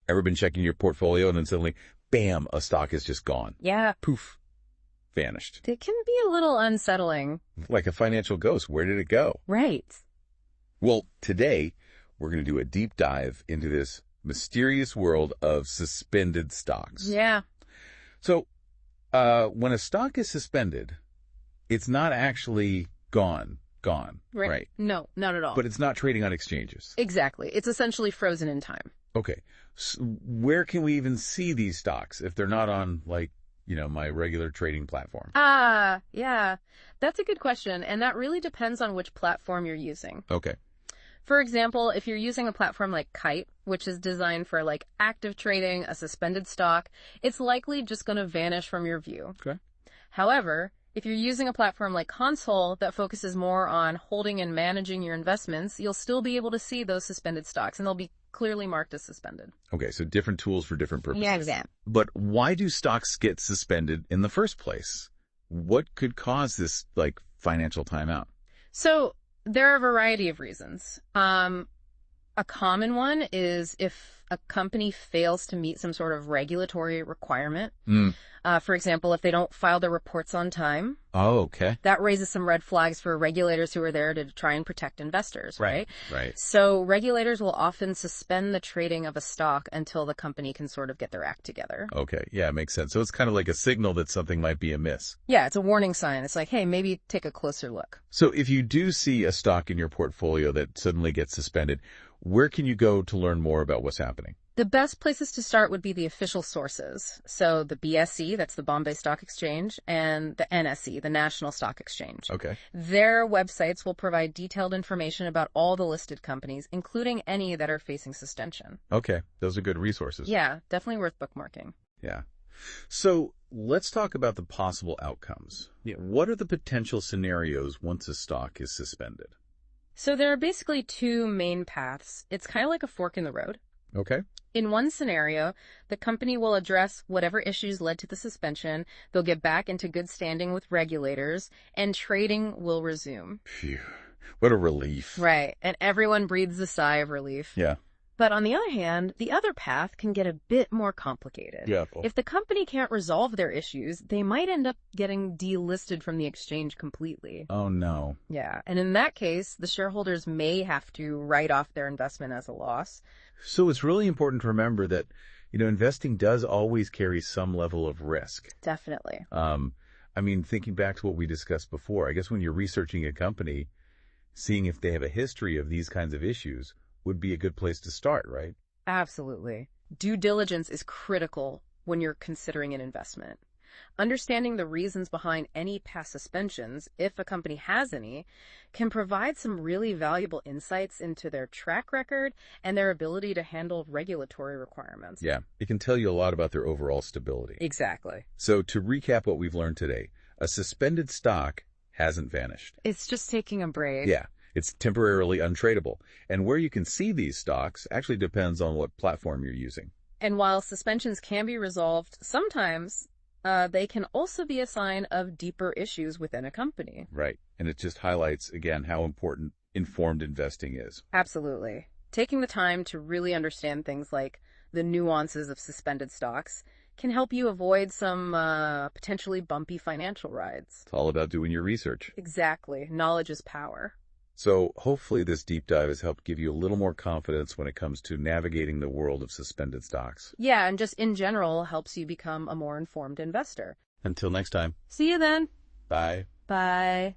Ever been checking your portfolio and then suddenly, bam, a stock is just gone. Yeah. Poof. Vanished. It can be a little unsettling. Like a financial ghost. Where did it go? Right. Well, today, we're going to do a deep dive into this mysterious world of suspended stocks. Yeah. So, when a stock is suspended, it's not actually gone, right? No, not at all. But it's not trading on exchanges. Exactly. It's essentially frozen in time. Okay. So where can we even see these stocks if they're not on, like, my regular trading platform? Yeah. That's a good question, and that really depends on which platform you're using. Okay. For example, if you're using a platform like Kite, which is designed for like active trading, a suspended stock, it's likely just going to vanish from your view. Okay. However, if you're using a platform like Console that focuses more on holding and managing your investments, you'll still be able to see those suspended stocks, and they'll be clearly marked as suspended. Okay, so different tools for different purposes. Yeah, exactly. But why do stocks get suspended in the first place? What could cause this, like, financial timeout? So there are a variety of reasons. A common one is if a company fails to meet some sort of regulatory requirement. For example, if they don't file their reports on time. Oh, okay. That raises some red flags for regulators who are there to try and protect investors, right? Right. So regulators will often suspend the trading of a stock until the company can sort of get their act together. Okay, yeah, makes sense. So it's kind of like a signal that something might be amiss. Yeah, it's a warning sign. It's like, hey, maybe take a closer look. So if you do see a stock in your portfolio that suddenly gets suspended, where can you go to learn more about what's happening? The best places to start would be the official sources. So the BSE, that's the Bombay Stock Exchange, and the NSE, the National Stock Exchange. Okay. Their websites will provide detailed information about all the listed companies, including any that are facing suspension. Okay, those are good resources. Yeah, definitely worth bookmarking. Yeah. So let's talk about the possible outcomes. What are the potential scenarios once a stock is suspended? So there are basically two main paths. It's kind of like a fork in the road. Okay. In one scenario, the company will address whatever issues led to the suspension, they'll get back into good standing with regulators, and trading will resume. Phew. What a relief. Right, and everyone breathes a sigh of relief. Yeah. But on the other hand, the other path can get a bit more complicated. Yeah. If the company can't resolve their issues, they might end up getting delisted from the exchange completely. Oh, no. Yeah, and in that case, the shareholders may have to write off their investment as a loss. So it's really important to remember that, investing does always carry some level of risk. Definitely. Thinking back to what we discussed before, I guess when you're researching a company, seeing if they have a history of these kinds of issues would be a good place to start, right? Absolutely. Due diligence is critical when you're considering an investment. Understanding the reasons behind any past suspensions, if a company has any, can provide some really valuable insights into their track record and their ability to handle regulatory requirements. Yeah, it can tell you a lot about their overall stability. Exactly. So to recap what we've learned today, a suspended stock hasn't vanished. It's just taking a break. Yeah, it's temporarily untradeable. And where you can see these stocks actually depends on what platform you're using. And while suspensions can be resolved, sometimes they can also be a sign of deeper issues within a company. Right. And it just highlights, again, how important informed investing is. Absolutely. Taking the time to really understand things like the nuances of suspended stocks can help you avoid some potentially bumpy financial rides. It's all about doing your research. Exactly. Knowledge is power. So hopefully this deep dive has helped give you a little more confidence when it comes to navigating the world of suspended stocks. Yeah, and just in general helps you become a more informed investor. Until next time. See you then. Bye. Bye.